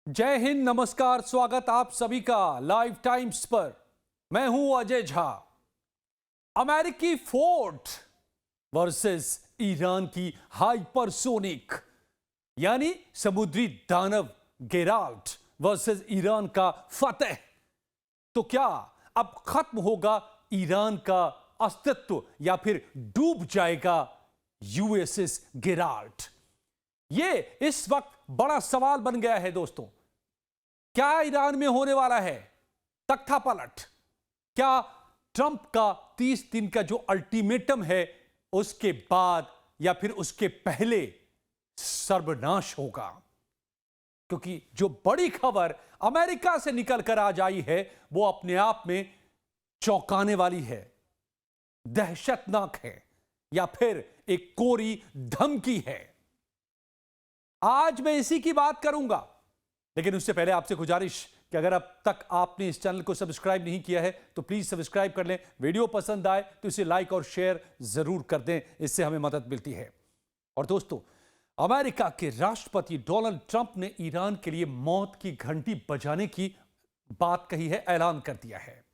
जय हिंद, नमस्कार, स्वागत आप सभी का लाइव टाइम्स पर। मैं हूं अजय झा। अमेरिकी फोर्ट वर्सेस ईरान की हाइपरसोनिक यानी समुद्री दानव गेराल्ट वर्सेस ईरान का फतेह। तो क्या अब खत्म होगा ईरान का अस्तित्व या फिर डूब जाएगा यूएसएस गेराल्ट? ये इस वक्त बड़ा सवाल बन गया है दोस्तों। क्या ईरान में होने वाला है तख्ता पलट? क्या ट्रंप का 30 दिन का जो अल्टीमेटम है उसके बाद या फिर उसके पहले सर्वनाश होगा? क्योंकि जो बड़ी खबर अमेरिका से निकल कर आज आई है वो अपने आप में चौंकाने वाली है, दहशतनाक है, या फिर एक कोरी धमकी है। आज मैं इसी की बात करूंगा, लेकिन उससे पहले आपसे गुजारिश कि अगर अब तक आपने इस चैनल को सब्सक्राइब नहीं किया है तो प्लीज सब्सक्राइब कर लें। वीडियो पसंद आए तो इसे लाइक और शेयर जरूर कर दें, इससे हमें मदद मिलती है। और दोस्तों, अमेरिका के राष्ट्रपति डोनाल्ड ट्रंप ने ईरान के लिए मौत की घंटी बजाने की बात कही है, ऐलान कर दिया है।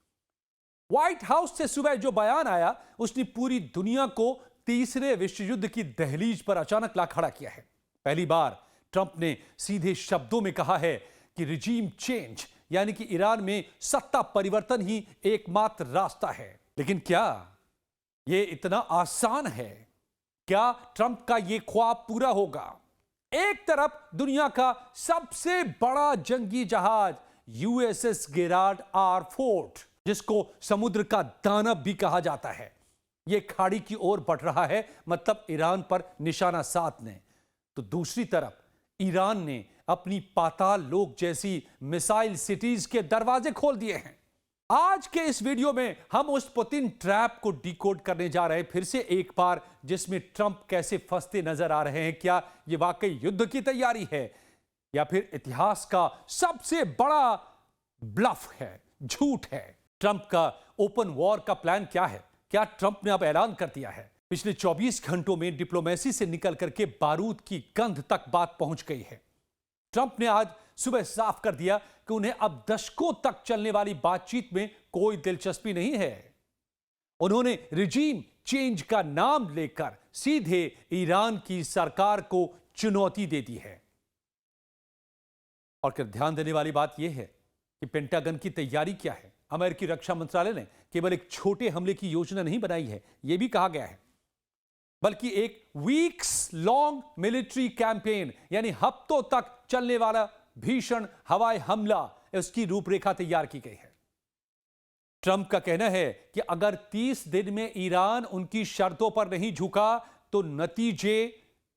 व्हाइट हाउस से सुबह जो बयान आया उसने पूरी दुनिया को तीसरे विश्व युद्ध की दहलीज पर अचानक ला खड़ा किया है। पहली बार ट्रंप ने सीधे शब्दों में कहा है कि रिजीम चेंज यानी कि ईरान में सत्ता परिवर्तन ही एकमात्र रास्ता है। लेकिन क्या यह इतना आसान है? क्या ट्रंप का यह ख्वाब पूरा होगा? एक तरफ दुनिया का सबसे बड़ा जंगी जहाज यूएसएस गेराल्ट आर फोर्ट, जिसको समुद्र का दानव भी कहा जाता है, यह खाड़ी की ओर बढ़ रहा है, मतलब ईरान पर निशाना साधने। तो दूसरी तरफ ईरान ने अपनी पाताल लोक जैसी मिसाइल सिटीज के दरवाजे खोल दिए हैं। आज के इस वीडियो में हम उस पुतिन ट्रैप को डिकोड करने जा रहे हैं फिर से एक बार, जिसमें ट्रंप कैसे फंसते नजर आ रहे हैं। क्या यह वाकई युद्ध की तैयारी है या फिर इतिहास का सबसे बड़ा ब्लफ है, झूठ है? ट्रंप का ओपन वॉर का प्लान क्या है? क्या ट्रंप ने अब ऐलान कर दिया है? पिछले 24 घंटों में डिप्लोमेसी से निकल करके बारूद की गंध तक बात पहुंच गई है। ट्रंप ने आज सुबह साफ कर दिया कि उन्हें अब दशकों तक चलने वाली बातचीत में कोई दिलचस्पी नहीं है। उन्होंने रिजीम चेंज का नाम लेकर सीधे ईरान की सरकार को चुनौती दे दी है। और फिर ध्यान देने वाली बात यह है कि पेंटागन की तैयारी क्या है। अमेरिकी रक्षा मंत्रालय ने केवल एक छोटे हमले की योजना नहीं बनाई है, यह भी कहा गया है, बल्कि एक वीक्स लॉन्ग मिलिट्री कैंपेन यानी हफ्तों तक चलने वाला भीषण हवाई हमला, इसकी रूपरेखा तैयार की गई है। ट्रंप का कहना है कि अगर 30 दिन में ईरान उनकी शर्तों पर नहीं झुका तो नतीजे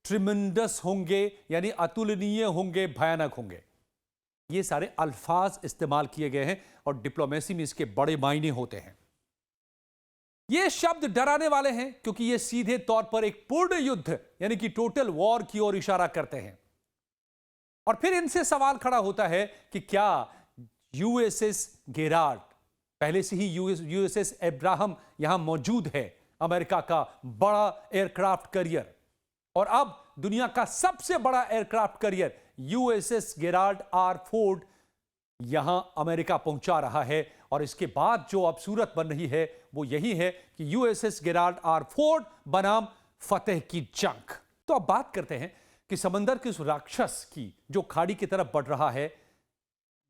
ट्रिमेंडस होंगे, यानी अतुलनीय होंगे, भयानक होंगे। ये सारे अल्फाज इस्तेमाल किए गए हैं और डिप्लोमेसी में इसके बड़े मायने होते हैं। ये शब्द डराने वाले हैं क्योंकि ये सीधे तौर पर एक पूर्ण युद्ध यानी कि टोटल वॉर की ओर इशारा करते हैं। और फिर इनसे सवाल खड़ा होता है कि क्या यूएसएस गेराल्ट, पहले से ही यूएसएस एब्राहम यहां मौजूद है, अमेरिका का बड़ा एयरक्राफ्ट कैरियर, और अब दुनिया का सबसे बड़ा aircraft carrier USS Gerald R Ford यहां अमेरिका पहुंचा रहा है। और इसके बाद जो अब सूरत बन रही है वो यही है कि यूएसएस गेराल्ट आर फोर्ट बनाम फतेह की जंग। तो अब बात करते हैं कि समंदर के उस राक्षस की जो खाड़ी की तरफ बढ़ रहा है,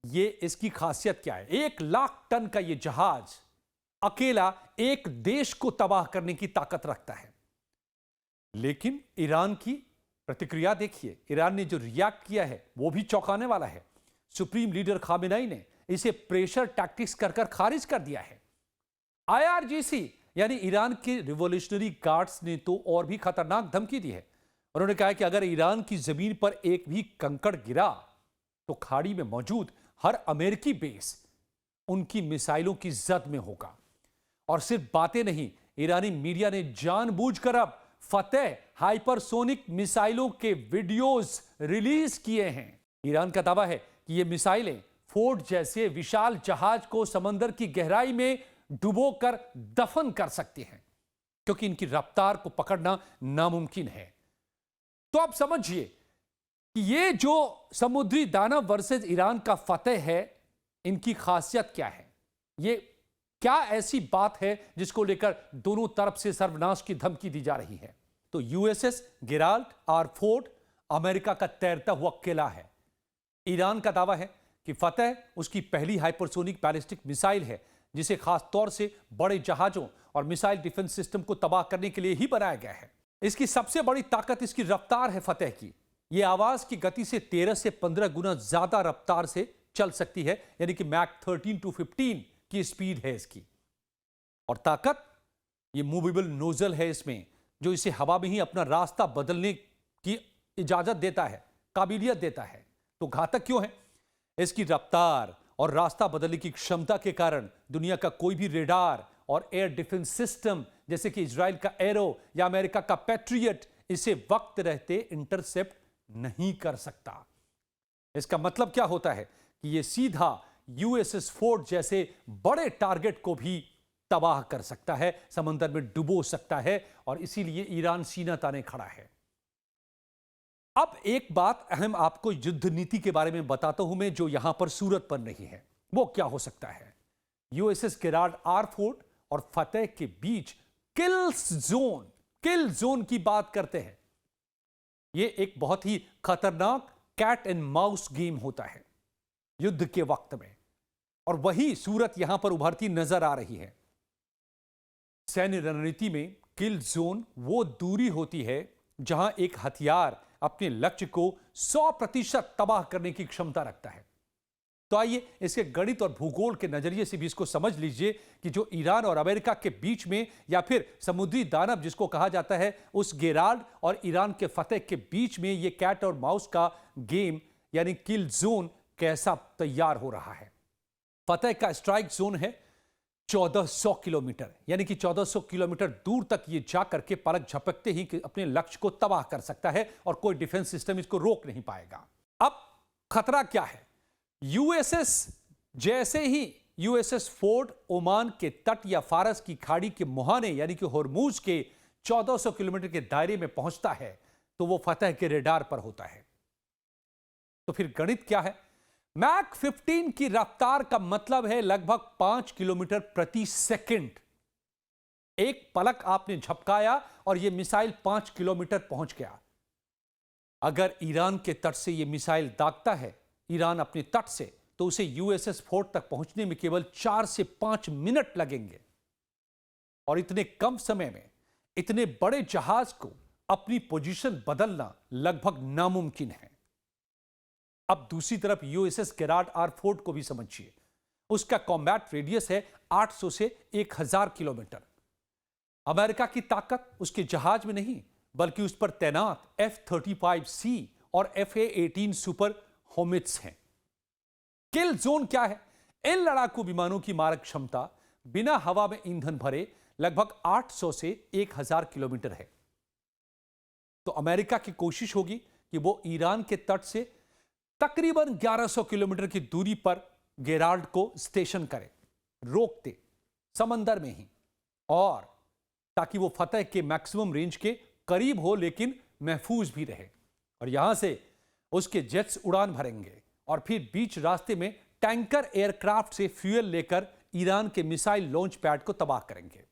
ये इसकी खासियत क्या है। 1 लाख टन का ये जहाज अकेला एक देश को तबाह करने की ताकत रखता है। लेकिन ईरान की प्रतिक्रिया देखिए, ईरान ने जो रिएक्ट किया है वो भी चौंकाने वाला है। सुप्रीम लीडर खामेनेई ने इसे प्रेशर टैक्टिक्स कर खारिज कर दिया है। आईआरजीसी यानी ईरान के रिवॉल्यूशनरी गार्ड्स ने तो और भी खतरनाक धमकी दी है। उन्होंने कहा कि अगर ईरान की जमीन पर एक भी कंकड़ गिरा तो खाड़ी में मौजूद हर अमेरिकी बेस उनकी मिसाइलों की जद में होगा। और सिर्फ बातें नहीं, ईरानी मीडिया ने जानबूझकर अब फतेह हाइपरसोनिक मिसाइलों के वीडियोज रिलीज किए हैं। ईरान का दावा है कि ये मिसाइलें फोर्ट जैसे विशाल जहाज को समंदर की गहराई में डुबोकर दफन कर सकती हैं, क्योंकि इनकी रफ्तार को पकड़ना नामुमकिन है। तो आप समझिए कि ये जो समुद्री दानव वर्सेस ईरान का फतेह है, इनकी खासियत क्या है? ये क्या ऐसी बात है जिसको लेकर दोनों तरफ से सर्वनाश की धमकी दी जा रही है? तो USS Gerald R Ford America का तैरता हुआ किला है। ईरान का दावा है कि फतेह उसकी पहली हाइपरसोनिक बैलिस्टिक मिसाइल है, जिसे खास तौर से बड़े जहाजों और मिसाइल डिफेंस सिस्टम को तबाह करने के लिए ही बनाया गया है। इसकी सबसे बड़ी ताकत इसकी रफ्तार है फतेह की। यह आवाज की गति से 13 से 15 गुना ज्यादा रफ्तार से चल सकती है, यानी कि मैक 13 to 15 की स्पीड है इसकी। और ताकत, ये मूवेबल नोजल है इसमें, जो इसे हवा में ही अपना रास्ता बदलने की इजाजत देता है, काबिलियत देता है। तो घातक क्यों है? इसकी रफ्तार और रास्ता बदलने की क्षमता के कारण दुनिया का कोई भी रेडार और एयर डिफेंस सिस्टम, जैसे कि इजराइल का एरो या अमेरिका का पैट्रियट, इसे वक्त रहते इंटरसेप्ट नहीं कर सकता। इसका मतलब क्या होता है कि यह सीधा यूएसएस फोर्ड जैसे बड़े टारगेट को भी तबाह कर सकता है, समंदर में डुबो सकता है, और इसीलिए ईरान सीना ताने खड़ा है। अब एक बात अहम आपको युद्ध नीति के बारे में बताता हूं मैं, जो यहां पर सूरत पर नहीं है। वो क्या हो सकता है? यूएसएस गेराल्ड आर फोर्ड और फतेह के बीच किल जोन की बात करते हैं। यह एक बहुत ही खतरनाक कैट एंड माउस गेम होता है युद्ध के वक्त में, और वही सूरत यहां पर उभरती नजर आ रही है। सैन्य रणनीति में किल जोन वो दूरी होती है जहां एक हथियार अपने लक्ष्य को 100% तबाह करने की क्षमता रखता है। तो आइए इसके गणित और भूगोल के नजरिए से भी इसको समझ लीजिए कि जो ईरान और अमेरिका के बीच में, या फिर समुद्री दानव जिसको कहा जाता है, उस गेराल्ड और ईरान के फतेह के बीच में ये कैट और माउस का गेम यानी किल जोन कैसा तैयार हो रहा है। फतेह का स्ट्राइक जोन है 1400 किलोमीटर, यानी कि 1400 किलोमीटर दूर तक ये जा करके पलक झपकते ही अपने लक्ष्य को तबाह कर सकता है, और कोई डिफेंस सिस्टम इसको रोक नहीं पाएगा। अब खतरा क्या है? यूएसएस जैसे ही यूएसएस फोर्ड ओमान के तट या फारस की खाड़ी के मुहाने यानी कि होर्मुज के 1400 किलोमीटर के दायरे में पहुंचता है, तो वो फतेह के रेडार पर होता है। तो फिर गणित क्या है? मैक 15 की रफ्तार का मतलब है लगभग 5 किलोमीटर प्रति सेकंड। एक पलक आपने झपकाया और यह मिसाइल 5 किलोमीटर पहुंच गया। अगर ईरान के तट से यह मिसाइल दागता है, ईरान अपने तट से, तो उसे यूएसएस फोर्ड तक पहुंचने में केवल 4 से 5 मिनट लगेंगे। और इतने कम समय में इतने बड़े जहाज को अपनी पोजीशन बदलना लगभग नामुमकिन है। अब दूसरी तरफ यूएसएस गेराल्ड आर फोर्ड को भी समझिए। उसका कॉम्बैट रेडियस है 800 से 1000 किलोमीटर। अमेरिका की ताकत उसके जहाज में नहीं, बल्कि उस पर तैनात F-35C और FA-18 सुपर होमिट्स हैं। किल जोन क्या है? इन लड़ाकू विमानों की मारक क्षमता बिना हवा में ईंधन भरे लगभग 800 से 1000 किलोमीटर है। तो अमेरिका की कोशिश होगी कि वो ईरान के तट से तकरीबन 1100 किलोमीटर की दूरी पर गेराल्ड को स्टेशन करे, रोक दे समंदर में ही, और ताकि वो फतेह के मैक्सिमम रेंज के करीब हो लेकिन महफूज भी रहे। और यहां से उसके जेट्स उड़ान भरेंगे और फिर बीच रास्ते में टैंकर एयरक्राफ्ट से फ्यूल लेकर ईरान के मिसाइल लॉन्च पैड को तबाह करेंगे।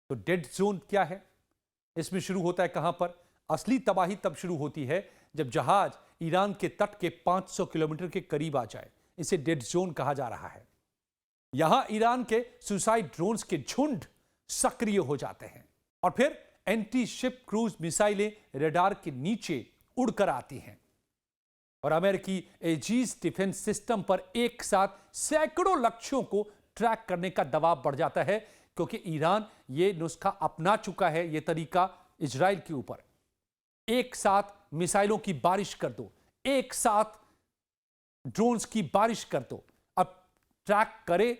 तो डेड जोन क्या है? इसमें शुरू होता है कहां पर? असली तबाही तब शुरू होती है जब जहाज ईरान के तट के 500 किलोमीटर के करीब आ जाए। इसे डेड जोन कहा जा रहा है। यहां ईरान के सुसाइड ड्रोन्स के झुंड सक्रिय हो जाते हैं, और फिर एंटी शिप क्रूज मिसाइलें रडार के नीचे उड़कर आती हैं, और अमेरिकी एजीज डिफेंस सिस्टम पर एक साथ सैकड़ों लक्ष्यों को ट्रैक करने का दबाव बढ़ जाता है, क्योंकि ईरान ये नुस्खा अपना चुका है, ये तरीका इजराइल के ऊपर। एक साथ मिसाइलों की बारिश कर दो, एक साथ ड्रोन्स की बारिश कर दो। अब ट्रैक करे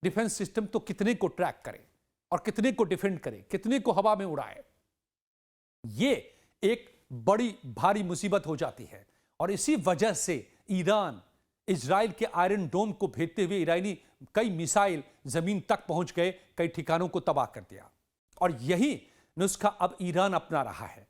डिफेंस सिस्टम तो कितने को ट्रैक करे और कितने को डिफेंड करे, कितने को हवा में उड़ाए? ये एक बड़ी भारी मुसीबत हो जाती है। और इसी वजह से ईरान इजराइल के आयरन डोम को भेजते हुए ईरानी कई मिसाइल जमीन तक पहुंच गए, कई ठिकानों को तबाह कर दिया। और यही नुस्खा अब ईरान अपना रहा है।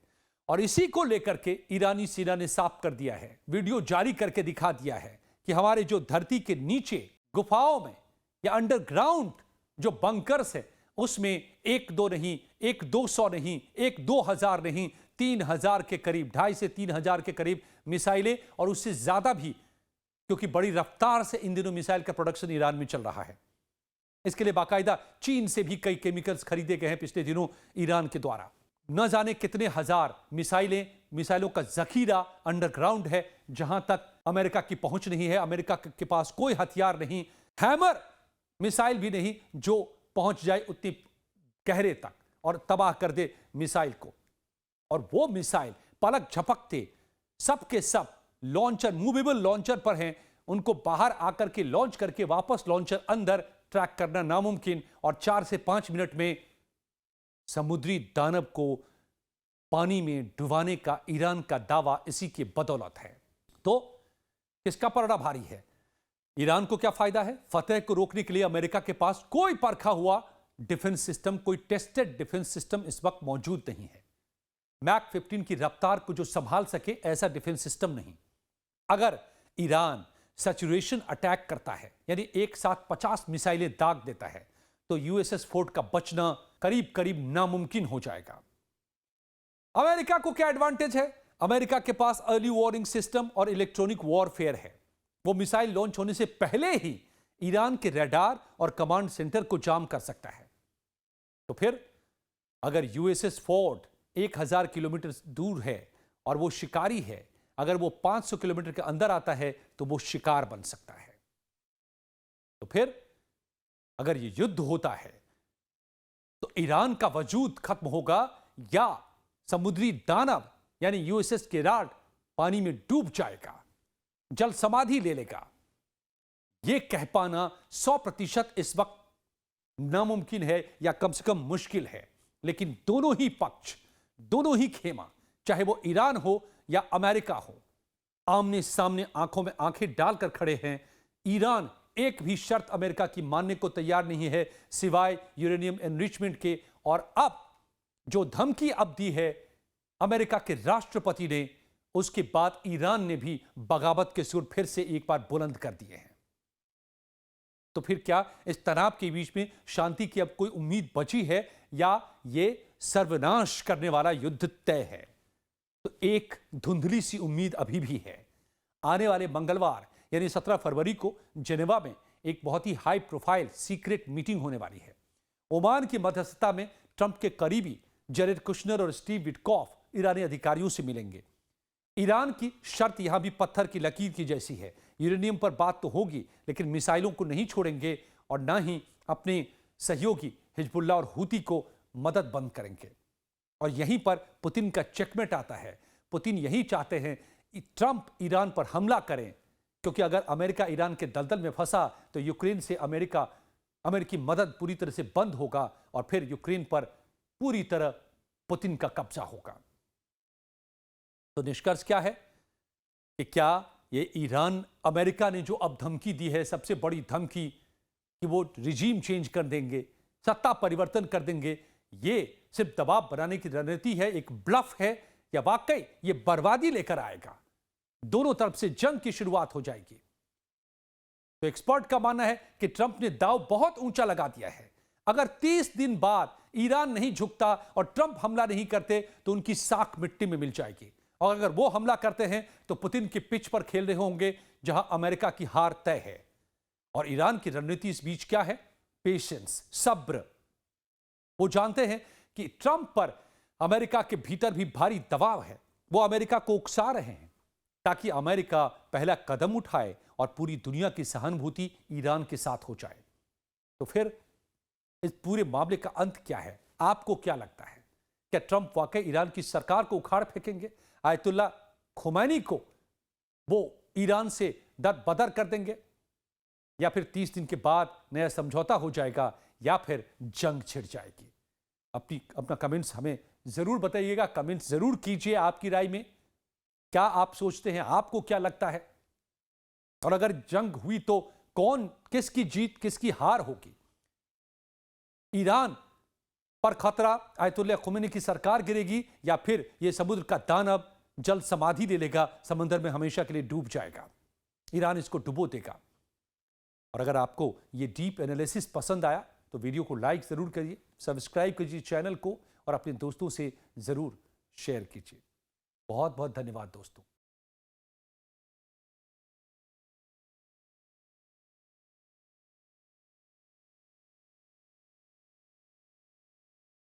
और इसी को लेकर के ईरानी सेना ने साफ कर दिया है, वीडियो जारी करके दिखा दिया है कि हमारे जो धरती के नीचे गुफाओं में या अंडरग्राउंड जो बंकर्स है उसमें एक दो नहीं, एक 200 नहीं, एक 2000 नहीं, 3000 के करीब, 2,500 से 3000 के करीब मिसाइलें और उससे ज्यादा भी, क्योंकि बड़ी रफ्तार से इन दिनों मिसाइल का प्रोडक्शन ईरान में चल रहा है। इसके लिए बाकायदा चीन से भी कई केमिकल्स खरीदे गए हैं पिछले दिनों ईरान के द्वारा। न जाने कितने हजार मिसाइलों का जखीरा अंडरग्राउंड है, जहां तक अमेरिका की पहुंच नहीं है। अमेरिका के पास कोई हथियार नहीं, हैमर मिसाइल भी नहीं जो पहुंच जाए उतनी गहरे तक और तबाह कर दे मिसाइल को। और वो मिसाइल पलक झपकते सब के सब लॉन्चर, मूवेबल लॉन्चर पर हैं, उनको बाहर आकर के लॉन्च करके वापस लॉन्चर अंदर ट्रैक करना नामुमकिन, और 4 से 5 मिनट में समुद्री दानव को पानी में डुबाने का ईरान का दावा इसी की बदौलत है। तो किसका पलड़ा भारी है? ईरान को क्या फायदा है? फतेह को रोकने के लिए अमेरिका के पास कोई परखा हुआ डिफेंस सिस्टम, कोई टेस्टेड डिफेंस सिस्टम इस वक्त मौजूद नहीं है। मैक 15 की रफ्तार को जो संभाल सके ऐसा डिफेंस सिस्टम नहीं। अगर ईरान सैचुरेशन अटैक करता है, यानी एक साथ 50 मिसाइलें दाग देता है, तो यूएसएस फोर्ट का बचना करीब करीब नामुमकिन हो जाएगा। अमेरिका को क्या एडवांटेज है? अमेरिका के पास अर्ली वार्निंग सिस्टम और इलेक्ट्रॉनिक वॉरफेयर है। वो मिसाइल लॉन्च होने से पहले ही ईरान के रडार और कमांड सेंटर को जाम कर सकता है। तो फिर अगर यूएसएस फोर्ट 1000 किलोमीटर दूर है और वो शिकारी है, अगर वो 500 किलोमीटर के अंदर आता है तो वो शिकार बन सकता है। तो फिर अगर ये युद्ध होता है तो ईरान का वजूद खत्म होगा या समुद्री दानव यानी यूएसएस केराड पानी में डूब जाएगा, जल समाधि ले लेगा। यह कह पाना 100% इस वक्त नामुमकिन है या कम से कम मुश्किल है। लेकिन दोनों ही पक्ष, दोनों ही खेमा, चाहे वो ईरान हो या अमेरिका हो, आमने सामने आंखों में आंखें डालकर खड़े हैं। ईरान एक भी शर्त अमेरिका की मानने को तैयार नहीं है सिवाय यूरेनियम एनरिचमेंट के। और अब जो धमकी अब दी है अमेरिका के राष्ट्रपति ने, उसके बाद ईरान ने भी बगावत के सुर फिर से एक बार बुलंद कर दिए हैं। तो फिर क्या इस तनाव के बीच में शांति की अब कोई उम्मीद बची है या ये सर्वनाश करने वाला युद्ध तय है? तो एक धुंधली सी उम्मीद अभी भी है। आने वाले मंगलवार यानी 17 फरवरी को जेनेवा में एक बहुत ही हाई प्रोफाइल सीक्रेट मीटिंग होने वाली है। ओमान की मध्यस्थता में ट्रंप के करीबी जेरेड कुशनर और स्टीव विटकॉफ ईरानी अधिकारियों से मिलेंगे। ईरान की शर्त यहां भी पत्थर की लकीर की जैसी है। यूरेनियम पर बात तो होगी, लेकिन मिसाइलों को नहीं छोड़ेंगे और ना ही अपने सहयोगी हिजबुल्लाह और हूती को मदद बंद करेंगे। और यहीं पर पुतिन का चेकमेट आता है। पुतिन यही चाहते हैं कि ट्रंप ईरान पर हमला करें, क्योंकि अगर अमेरिका ईरान के दलदल में फंसा तो यूक्रेन से अमेरिकी मदद पूरी तरह से बंद होगा और फिर यूक्रेन पर पूरी तरह पुतिन का कब्जा होगा। तो निष्कर्ष क्या है कि क्या ये ईरान, अमेरिका ने जो अब धमकी दी है, सबसे बड़ी धमकी कि वो रिजीम चेंज कर देंगे, सत्ता परिवर्तन कर देंगे, ये सिर्फ दबाव बनाने की रणनीति है, एक ब्लफ है, या वाकई ये बर्बादी लेकर आएगा? दोनों तरफ से जंग की शुरुआत हो जाएगी। तो एक्सपर्ट का मानना है कि ट्रंप ने दाव बहुत ऊंचा लगा दिया है। अगर 30 दिन बाद ईरान नहीं झुकता और ट्रंप हमला नहीं करते तो उनकी साख मिट्टी में मिल जाएगी। और अगर वो हमला करते हैं तो पुतिन की पिच पर खेल रहे होंगे जहां अमेरिका की हार तय है। और ईरान की रणनीति इस बीच क्या है? पेशेंस, सब्र। वो जानते हैं कि ट्रंप पर अमेरिका के भीतर भी भारी दबाव है। वो अमेरिका को उकसा रहे हैं ताकि अमेरिका पहला कदम उठाए और पूरी दुनिया की सहानुभूति ईरान के साथ हो जाए। तो फिर इस पूरे मामले का अंत क्या है? आपको क्या लगता है? क्या ट्रंप वाकई ईरान की सरकार को उखाड़ फेंकेंगे? आयतुल्ला खुमैनी को वो ईरान से दर-बदर कर देंगे? या फिर 30 दिन के बाद नया समझौता हो जाएगा या फिर जंग छिड़ जाएगी? अपना कमेंट्स हमें जरूर बताइएगा। कमेंट्स जरूर कीजिए आपकी राय में। क्या आप सोचते हैं? आपको क्या लगता है? और अगर जंग हुई तो कौन, किसकी जीत किसकी हार होगी? ईरान पर खतरा, आयतुल्लाह खुमैनी की सरकार गिरेगी या फिर ये समुद्र का दानव जल समाधि ले लेगा, समंदर में हमेशा के लिए डूब जाएगा, ईरान इसको डुबो देगा। और अगर आपको ये डीप एनालिसिस पसंद आया तो वीडियो को लाइक जरूर करिए, सब्सक्राइब कीजिए चैनल को और अपने दोस्तों से जरूर शेयर कीजिए। बहुत बहुत धन्यवाद दोस्तों।